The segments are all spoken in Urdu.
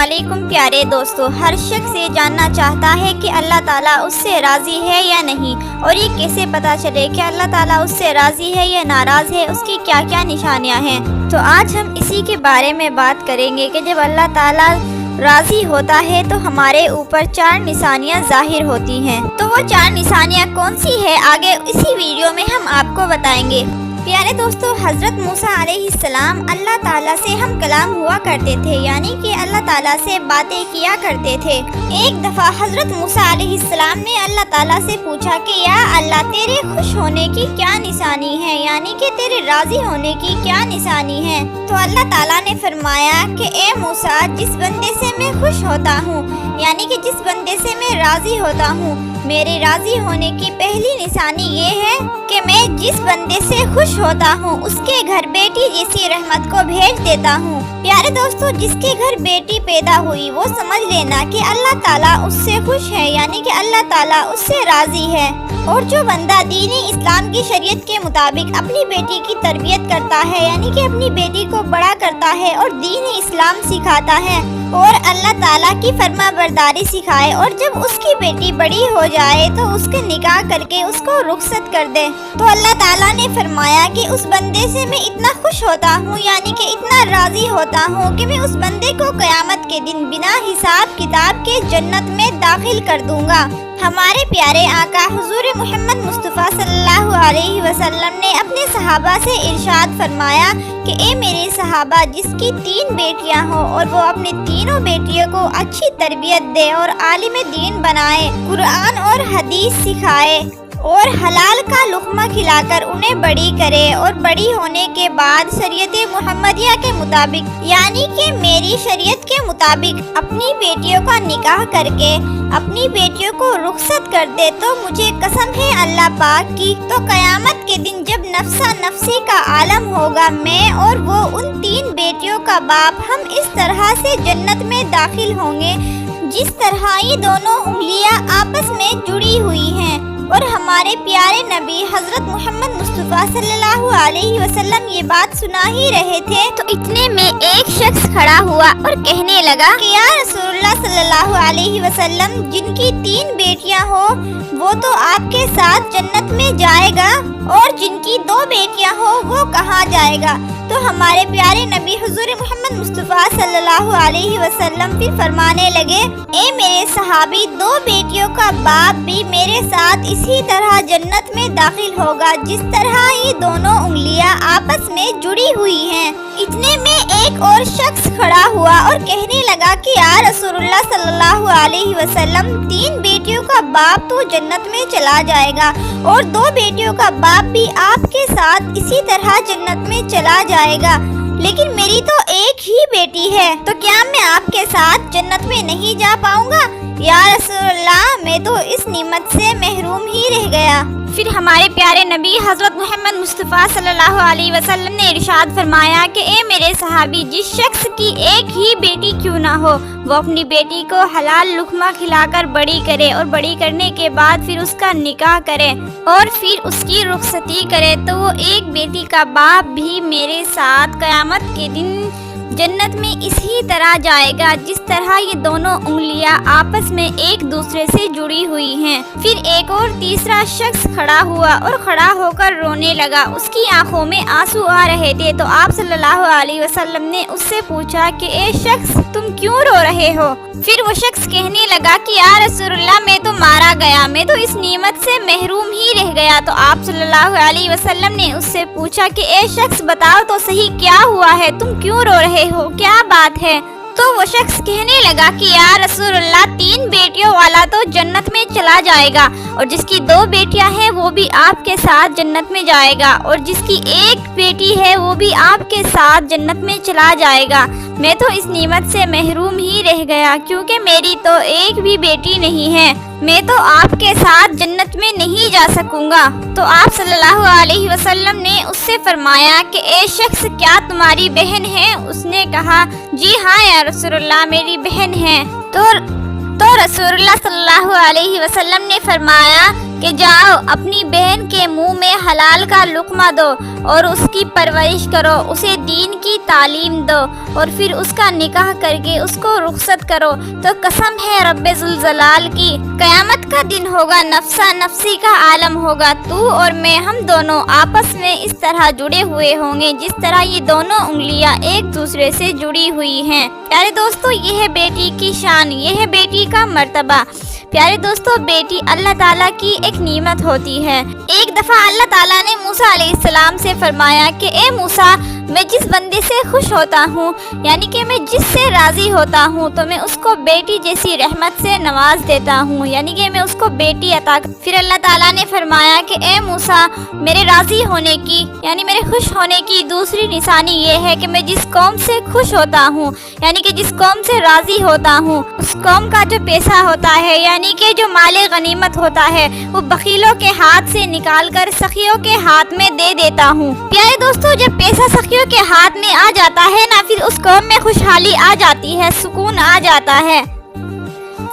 علیکم پیارے دوستو، ہر شخص یہ جاننا چاہتا ہے کہ اللہ تعالیٰ اس سے راضی ہے یا نہیں، اور یہ کیسے پتہ چلے کہ اللہ تعالیٰ اس سے راضی ہے یا ناراض ہے، اس کی کیا کیا نشانیاں ہیں۔ تو آج ہم اسی کے بارے میں بات کریں گے کہ جب اللہ تعالیٰ راضی ہوتا ہے تو ہمارے اوپر 4 نشانیاں ظاہر ہوتی ہیں۔ تو وہ 4 نشانیاں کون سی ہے، آگے اسی ویڈیو میں ہم آپ کو بتائیں گے۔ پیارے دوستو، حضرت موسیٰ علیہ السلام اللہ تعالیٰ سے ہم کلام ہوا کرتے تھے، یعنی کہ اللہ تعالیٰ سے باتیں کیا کرتے تھے۔ ایک دفعہ حضرت موسیٰ علیہ السلام نے اللہ تعالیٰ سے پوچھا کہ یا اللہ، تیرے خوش ہونے کی کیا نشانی ہے، یعنی کہ تیرے راضی ہونے کی کیا نشانی ہے۔ تو اللہ تعالیٰ نے فرمایا کہ اے موسیٰ، جس بندے سے میں خوش ہوتا ہوں، یعنی کہ جس بندے سے میں راضی ہوتا ہوں، میرے راضی ہونے کی پہلی نشانی یہ ہے کہ میں جس بندے سے خوش ہوتا ہوں اس کے گھر بیٹی جیسی رحمت کو بھیج دیتا ہوں۔ پیارے دوستو، جس کے گھر بیٹی پیدا ہوئی وہ سمجھ لینا کہ اللہ تعالیٰ اس سے خوش ہے، یعنی کہ اللہ تعالیٰ اس سے راضی ہے۔ اور جو بندہ دین اسلام کی شریعت کے مطابق اپنی بیٹی کی تربیت کرتا ہے، یعنی کہ اپنی بیٹی کو بڑا کرتا ہے اور دین اسلام سکھاتا ہے اور اللہ تعالیٰ کی فرما برداری سکھائے، اور جب اس کی بیٹی بڑی ہو جائے تو اس کے نکاح کر کے اس کو رخصت کر دے، تو اللہ تعالیٰ نے فرمایا کہ اس بندے سے میں اتنا خوش ہوتا ہوں، یعنی کہ اتنا راضی ہوتا ہوں کہ میں اس بندے کو قیامت کے دن بنا حساب کتاب کے جنت میں داخل کر دوں گا۔ ہمارے پیارے آقا حضور محمد مصطفیٰ صلی اللہ علیہ وسلم نے اپنے صحابہ سے ارشاد فرمایا کہ اے میرے صحابہ، جس کی 3 بیٹیاں ہوں اور وہ اپنی تینوں بیٹیوں کو اچھی تربیت دے اور عالم دین بنائے، قرآن اور حدیث سکھائے اور حلال کا لقمہ کھلا کر انہیں بڑی کرے، اور بڑی ہونے کے بعد شریعت محمدیہ کے مطابق، یعنی کہ میری شریعت کے مطابق اپنی بیٹیوں کا نکاح کر کے اپنی بیٹیوں کو رخصت کر دے، تو مجھے قسم ہے اللہ پاک کی، تو قیامت کے دن جب نفسا نفسی کا عالم ہوگا، میں اور وہ ان 3 بیٹیوں کا باپ ہم اس طرح سے جنت میں داخل ہوں گے جس طرح یہ دونوں انگلیاں آپس میں جڑی ہوئی ہیں۔ اور ہمارے پیارے نبی حضرت محمد مصطفیٰ صلی اللہ علیہ وسلم یہ بات سنا ہی رہے تھے، تو اتنے میں ایک شخص کھڑا ہوا اور کہنے لگا کہ یا رسول اللہ صلی اللہ علیہ وسلم، جن کی 3 بیٹیاں ہو وہ تو آپ کے ساتھ جنت میں جائے گا، اور جن کی 2 بیٹیاں ہو وہ کہاں جائے گا؟ تو ہمارے پیارے نبی حضور محمد مصطفیٰ صلی اللہ علیہ وسلم پھر فرمانے لگے، اے میرے صحابی، 2 بیٹیوں کا باپ بھی میرے ساتھ اسی طرح جنت میں داخل ہوگا جس طرح یہ دونوں انگلیاں آپس میں جڑی ہوئی ہیں۔ اتنے میں ایک اور شخص کھڑا ہوا اور کہنے لگا کہ یا رسول اللہ صلی اللہ علیہ وسلم، 3 بیٹیوں کا باپ تو جنت میں چلا جائے گا، اور 2 بیٹیوں کا باپ بھی آپ کے ساتھ اسی طرح جنت میں چلا جائے گا، لیکن میری تو ایک ہی بیٹی ہے، تو کیا میں آپ کے ساتھ جنت میں نہیں جا پاؤں گا؟ یا رسول اللہ، میں تو اس نعمت سے محروم ہی رہ گیا۔ پھر ہمارے پیارے نبی حضرت محمد مصطفیٰ صلی اللہ علیہ وسلم نے ارشاد فرمایا کہ اے میرے صحابی، جس شخص کی ایک ہی بیٹی کیوں نہ ہو، وہ اپنی بیٹی کو حلال لقمہ کھلا کر بڑی کرے، اور بڑی کرنے کے بعد پھر اس کا نکاح کرے اور پھر اس کی رخصتی کرے، تو وہ ایک بیٹی کا باپ بھی میرے ساتھ قیامت کے دن جنت میں اسی طرح جائے گا جس طرح یہ دونوں انگلیاں آپس میں ایک دوسرے سے جڑی ہوئی ہیں۔ پھر ایک اور تیسرا شخص کھڑا ہوا اور کھڑا ہو کر رونے لگا، اس کی آنکھوں میں آنسو آ رہے تھے، تو آپ صلی اللہ علیہ وسلم نے اس سے پوچھا کہ اے شخص، تم کیوں رو رہے ہو؟ پھر وہ شخص کہنے لگا کہ یا رسول اللہ، میں تو مارا گیا، میں تو اس نعمت سے محروم ہی رہ گیا۔ تو آپ صلی اللہ علیہ وسلم نے اس سے پوچھا کہ اے شخص، بتاؤ تو صحیح کیا ہوا ہے، تم کیوں رو رہے ہو، کیا بات ہے؟ تو وہ شخص کہنے لگا کہ یا رسول اللہ، 3 بیٹیوں والا تو جنت میں چلا جائے گا، اور جس کی 2 بیٹیاں ہیں وہ بھی آپ کے ساتھ جنت میں جائے گا، اور جس کی 1 بیٹی ہے وہ بھی آپ کے ساتھ جنت میں چلا جائے گا۔ میں تو اس نعمت سے محروم ہی رہ گیا، کیونکہ میری تو ایک بھی بیٹی نہیں ہے، میں تو آپ کے ساتھ جنت میں نہیں جا سکوں گا۔ تو آپ صلی اللہ علیہ وسلم نے اس سے فرمایا کہ اے شخص، کیا تمہاری بہن ہے؟ اس نے کہا جی ہاں یا رسول اللہ، میری بہن ہے۔ تو رسول اللہ صلی اللہ علیہ وسلم نے فرمایا کہ جاؤ اپنی بہن کے منہ میں حلال کا لقمہ دو، اور اس کی پرورش کرو، اسے دین کی تعلیم دو اور پھر اس کا نکاح کر کے اس کو رخصت کرو، تو قسم ہے رب ذوالجلال کی، قیامت کا دن ہوگا، نفسا نفسی کا عالم ہوگا، تو اور میں ہم دونوں آپس میں اس طرح جڑے ہوئے ہوں گے جس طرح یہ دونوں انگلیاں ایک دوسرے سے جڑی ہوئی ہیں۔ پیارے دوستو، یہ ہے بیٹی کی شان، یہ ہے بیٹی کا مرتبہ۔ پیارے دوستو، بیٹی اللہ تعالیٰ کی ایک نعمت ہوتی ہے۔ ایک دفعہ اللہ تعالیٰ نے موسیٰ علیہ السلام سے فرمایا کہ اے موسیٰ، میں جس بندے سے خوش ہوتا ہوں، یعنی کہ میں جس سے راضی ہوتا ہوں، تو میں اس کو بیٹی جیسی رحمت سے نواز دیتا ہوں، یعنی کہ میں اس کو بیٹی عطا کرتا ہوں۔ پھر اللہ تعالیٰ نے فرمایا کہ اے موسیٰ، میرے راضی ہونے کی، یعنی میرے خوش ہونے کی دوسری نشانی یہ ہے کہ میں جس قوم سے خوش ہوتا ہوں، یعنی کہ جس قوم سے راضی ہوتا ہوں، اس قوم کا جو پیسہ ہوتا ہے، یعنی کہ جو مال غنیمت ہوتا ہے، وہ بخیلوں کے ہاتھ سے نکال کر سخیوں کے ہاتھ میں دے دیتا ہوں۔ پیارے دوستو، جب پیسہ سخیوں کے ہاتھ میں آ جاتا ہے نا، پھر اس قوم میں خوشحالی آ جاتی ہے، سکون آ جاتا ہے،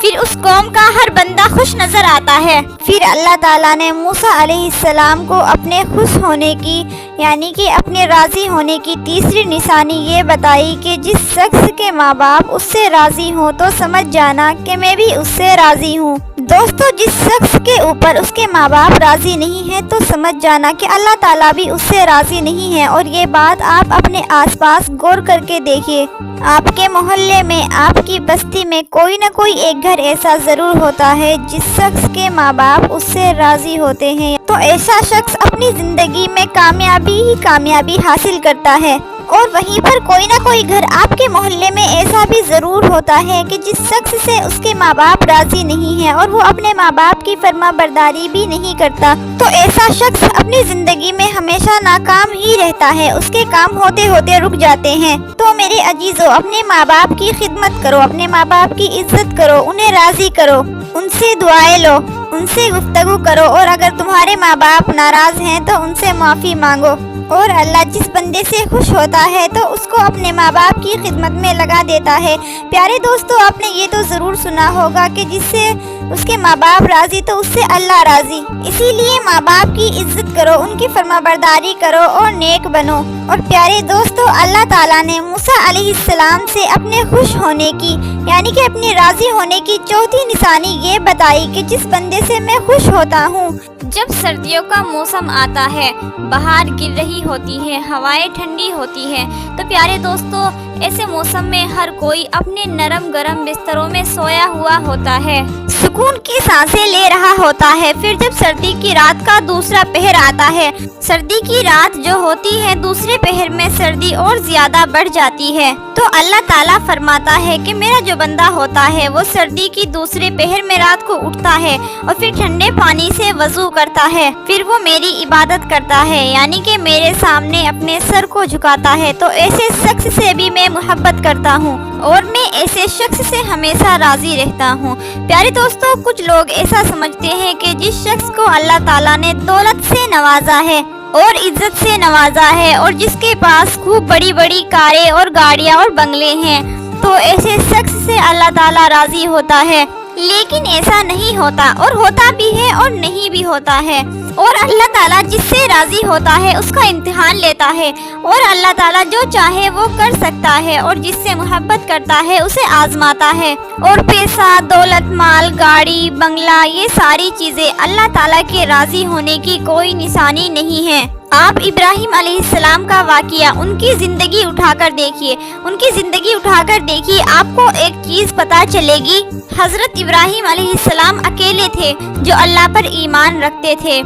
پھر اس قوم کا ہر بندہ خوش نظر آتا ہے۔ پھر اللہ تعالیٰ نے موسیٰ علیہ السلام کو اپنے خوش ہونے کی، یعنی کہ اپنے راضی ہونے کی تیسری نشانی یہ بتائی کہ جس شخص کے ماں باپ اس سے راضی ہوں تو سمجھ جانا کہ میں بھی اس سے راضی ہوں۔ دوستو، جس شخص کے اوپر اس کے ماں باپ راضی نہیں ہیں تو سمجھ جانا کہ اللہ تعالیٰ بھی اس سے راضی نہیں ہے۔ اور یہ بات آپ اپنے آس پاس غور کر کے دیکھیے، آپ کے محلے میں، آپ کی بستی میں کوئی نہ کوئی ایک گھر ایسا ضرور ہوتا ہے جس شخص کے ماں باپ اس سے راضی ہوتے ہیں، تو ایسا شخص اپنی زندگی میں کامیابی ہی کامیابی حاصل کرتا ہے۔ اور وہیں پر کوئی نہ کوئی گھر آپ کے محلے میں ایسا بھی ضرور ہوتا ہے کہ جس شخص سے اس کے ماں باپ راضی نہیں ہیں اور وہ اپنے ماں باپ کی فرما برداری بھی نہیں کرتا، تو ایسا شخص اپنی زندگی میں ہمیشہ ناکام ہی رہتا ہے، اس کے کام ہوتے ہوتے رک جاتے ہیں۔ تو میرے عزیزو، اپنے ماں باپ کی خدمت کرو، اپنے ماں باپ کی عزت کرو، انہیں راضی کرو، ان سے دعائیں لو، ان سے گفتگو کرو، اور اگر تمہارے ماں باپ ناراض ہیں تو ان سے معافی مانگو۔ اور اللہ جس بندے سے خوش ہوتا ہے تو اس کو اپنے ماں باپ کی خدمت میں لگا دیتا ہے۔ پیارے دوستو، آپ نے یہ تو ضرور سنا ہوگا کہ جس سے اس کے ماں باپ راضی تو اس سے اللہ راضی، اسی لیے ماں باپ کی عزت کرو، ان کی فرما برداری کرو اور نیک بنو۔ اور پیارے دوستو، اللہ تعالیٰ نے موسیٰ علیہ السلام سے اپنے خوش ہونے کی، یعنی کہ اپنے راضی ہونے کی چوتھی نشانی یہ بتائی کہ جس بندے سے میں خوش ہوتا ہوں۔ جب سردیوں کا موسم آتا ہے، بہار گر رہی ہوتی ہے، ہوائیں ٹھنڈی ہوتی ہے، تو پیارے دوستو، ایسے موسم میں ہر کوئی اپنے نرم گرم بستروں میں سویا ہوا ہوتا ہے، سکون کی سانسیں لے رہا ہوتا ہے۔ پھر جب سردی کی رات کا دوسرا پہر آتا ہے، سردی کی رات جو ہوتی ہے، دوسرے پہر میں سردی اور زیادہ بڑھ جاتی ہے، تو اللہ تعالیٰ فرماتا ہے کہ میرا جو بندہ ہوتا ہے وہ سردی کی دوسرے پہر میں رات کو اٹھتا ہے اور پھر ٹھنڈے پانی سے وضو کرتا ہے، پھر وہ میری عبادت کرتا ہے، یعنی کہ میرے سامنے اپنے سر کو جھکاتا ہے، تو ایسے شخص سے بھی میں محبت کرتا ہوں اور میں ایسے شخص سے ہمیشہ راضی رہتا ہوں۔ پیارے دوستو، کچھ لوگ ایسا سمجھتے ہیں کہ جس شخص کو اللہ تعالیٰ نے دولت سے نوازا ہے اور عزت سے نوازا ہے اور جس کے پاس خوب بڑی بڑی کاریں اور گاڑیاں اور بنگلے ہیں، تو ایسے شخص سے اللہ تعالیٰ راضی ہوتا ہے، لیکن ایسا نہیں ہوتا، اور ہوتا بھی ہے اور نہیں بھی ہوتا ہے۔ اور اللہ تعالیٰ جس سے راضی ہوتا ہے اس کا امتحان لیتا ہے، اور اللہ تعالیٰ جو چاہے وہ کر سکتا ہے، اور جس سے محبت کرتا ہے اسے آزماتا ہے۔ اور پیسہ، دولت، مال، گاڑی، بنگلہ، یہ ساری چیزیں اللہ تعالیٰ کے راضی ہونے کی کوئی نشانی نہیں ہے۔ آپ ابراہیم علیہ السلام کا واقعہ، ان کی زندگی اٹھا کر دیکھیے، ان کی زندگی اٹھا کر دیکھیے، آپ کو ایک چیز پتہ چلے گی۔ حضرت ابراہیم علیہ السلام اکیلے تھے جو اللہ پر ایمان رکھتے تھے،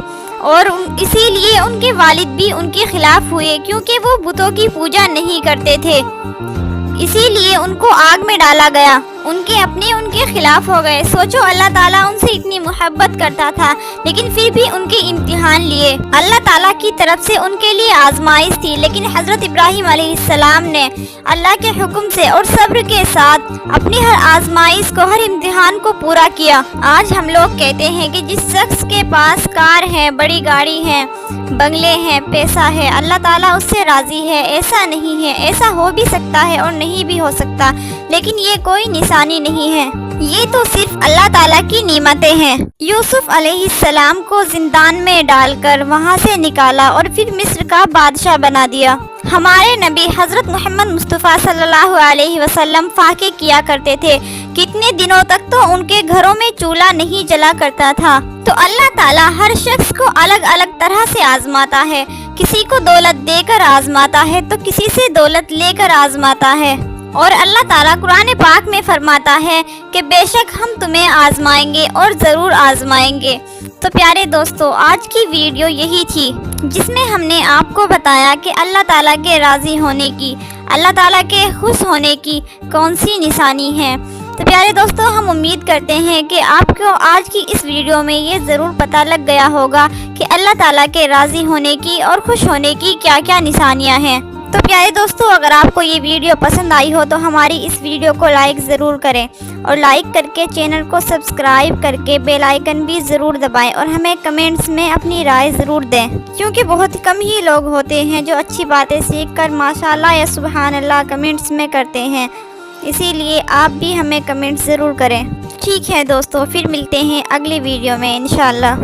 اور اسی لیے ان کے والد بھی ان کے خلاف ہوئے، کیونکہ وہ بتوں کی پوجا نہیں کرتے تھے، اسی لیے ان کو آگ میں ڈالا گیا، ان کے اپنے ان کے خلاف ہو گئے۔ سوچو، اللہ تعالیٰ ان سے اتنی محبت کرتا تھا، لیکن پھر بھی ان کے امتحان لیے، اللہ تعالیٰ کی طرف سے ان کے لیے آزمائش تھی، لیکن حضرت ابراہیم علیہ السلام نے اللہ کے حکم سے اور صبر کے ساتھ اپنی ہر آزمائش کو، ہر امتحان کو پورا کیا۔ آج ہم لوگ کہتے ہیں کہ جس شخص کے پاس کار ہے، بڑی گاڑی ہے، بنگلے ہیں، پیسہ ہے، اللہ تعالیٰ اس سے راضی ہے، ایسا نہیں ہے، ایسا ہو بھی سکتا ہے اور نہیں بھی ہو سکتا، لیکن یہ کوئی نشانی نہیں ہے۔ یہ تو صرف اللہ تعالیٰ کی نعمتیں ہیں۔ یوسف علیہ السلام کو زندان میں ڈال کر وہاں سے نکالا اور پھر مصر کا بادشاہ بنا دیا۔ ہمارے نبی حضرت محمد مصطفیٰ صلی اللہ علیہ وسلم فاقے کیا کرتے تھے، کتنے دنوں تک تو ان کے گھروں میں چولہا نہیں جلا کرتا تھا۔ تو اللہ تعالیٰ ہر شخص کو الگ الگ طرح سے آزماتا ہے، کسی کو دولت دے کر آزماتا ہے تو کسی سے دولت لے کر آزماتا ہے۔ اور اللہ تعالیٰ قرآن پاک میں فرماتا ہے کہ بے شک ہم تمہیں آزمائیں گے اور ضرور آزمائیں گے۔ تو پیارے دوستو، آج کی ویڈیو یہی تھی جس میں ہم نے آپ کو بتایا کہ اللہ تعالیٰ کے راضی ہونے کی، اللہ تعالیٰ کے خوش ہونے کی کون سی نشانی ہے۔ تو پیارے دوستو، ہم امید کرتے ہیں کہ آپ کو آج کی اس ویڈیو میں یہ ضرور پتہ لگ گیا ہوگا کہ اللہ تعالیٰ کے راضی ہونے کی اور خوش ہونے کی کیا کیا نشانیاں ہیں۔ تو پیارے دوستو، اگر آپ کو یہ ویڈیو پسند آئی ہو تو ہماری اس ویڈیو کو لائک ضرور کریں، اور لائک کر کے چینل کو سبسکرائب کر کے بیل آئیکن بھی ضرور دبائیں، اور ہمیں کمنٹس میں اپنی رائے ضرور دیں، کیونکہ بہت کم ہی لوگ ہوتے ہیں جو اچھی باتیں سیکھ کر ماشاءاللہ یا سبحان اللہ کمنٹس میں کرتے ہیں۔ اسی لیے آپ بھی ہمیں کمنٹس ضرور کریں۔ ٹھیک ہے دوستو، پھر ملتے ہیں اگلی ویڈیو میں انشاءاللہ۔